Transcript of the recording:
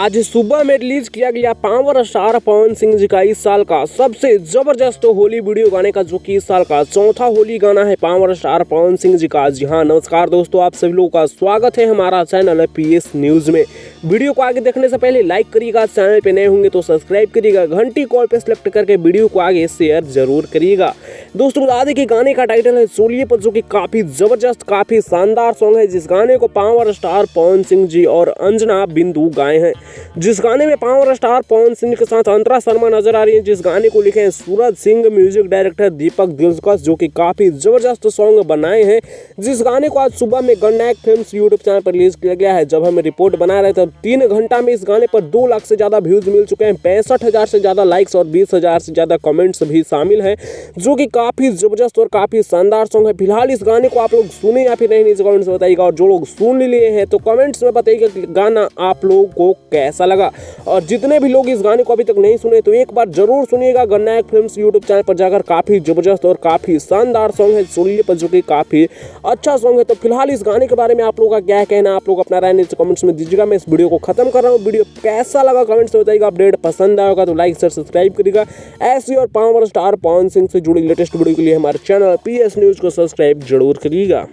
आज सुबह में रिलीज किया गया पावर स्टार पवन सिंह जी का इस साल का सबसे जबरदस्त होली वीडियो गाने का, जो कि इस साल का चौथा होली गाना है पावर स्टार पवन सिंह जी का। जी हाँ, नमस्कार दोस्तों, आप सभी लोगों का स्वागत है हमारा चैनल है पीएस न्यूज में। वीडियो को आगे देखने से पहले लाइक करिएगा, चैनल पे नए होंगे तो सब्सक्राइब करिएगा, घंटी कॉल पे सेलेक्ट करके वीडियो को आगे शेयर जरूर करिएगा। दोस्तों बता दें कि गाने का टाइटल है सोलिए पर, जो कि काफी जबरदस्त काफी शानदार सॉन्ग है, जिस गाने को पावर स्टार पवन सिंह जी और अंजना बिंदु गाए हैं। जिस गाने में पावर स्टार पवन सिंह के साथ अंतरा शर्मा नजर आ रही है, जिस गाने को लिखे हैं सूरज सिंह, म्यूजिक डायरेक्टर दीपक दिलकश, जो कि काफी जबरदस्त सॉन्ग बनाए हैं। जिस गाने को आज सुबह में गणनायक फिल्म्स यूट्यूब चैनल पर रिलीज किया गया है। जब हम रिपोर्ट बना रहे थे 3 घंटा में इस गाने पर 2 लाख से ज्यादा व्यूज मिल चुके हैं, 65,000 से ज्यादा लाइक्स और 20,000 से ज्यादा कमेंट्स भी शामिल है, जो कि काफी जबरदस्त और काफी शानदार सॉन्ग है। फिलहाल इस गाने को आप लोग सुने या फिर नहीं, नीचे कमेंट्स में बताइएगा, और जो लोग सुन लिए हैं तो कमेंट्स में बताइएगा कि गाना आप लोगों को कैसा लगा। और जितने भी लोग इस गाने को अभी तक नहीं सुने तो एक बार जरूर सुनिएगा। गणनायक फिल्म्स यूट्यूब चैनल पर जाकर काफी जबरदस्त और काफी शानदार सॉन्ग है सोलिए पर, जो कि काफी अच्छा सॉन्ग है। तो फिलहाल इस गाने के बारे में आप लोगों का क्या कहना, आप लोग अपना राय नीचे कमेंट्स में दीजिएगा। मैं इस वीडियो को खत्म कर रहा हूँ। वीडियो कैसा लगा कमेंट्स में बताइएगा। अपडेट पसंद आएगा तो लाइक शेयर सब्सक्राइब करिएगा। ऐसी और पावर स्टार पवन सिंह से जुड़ी लेटेस्ट वीडियो के लिए हमारे चैनल पीएस न्यूज को सब्सक्राइब जरूर करिएगा।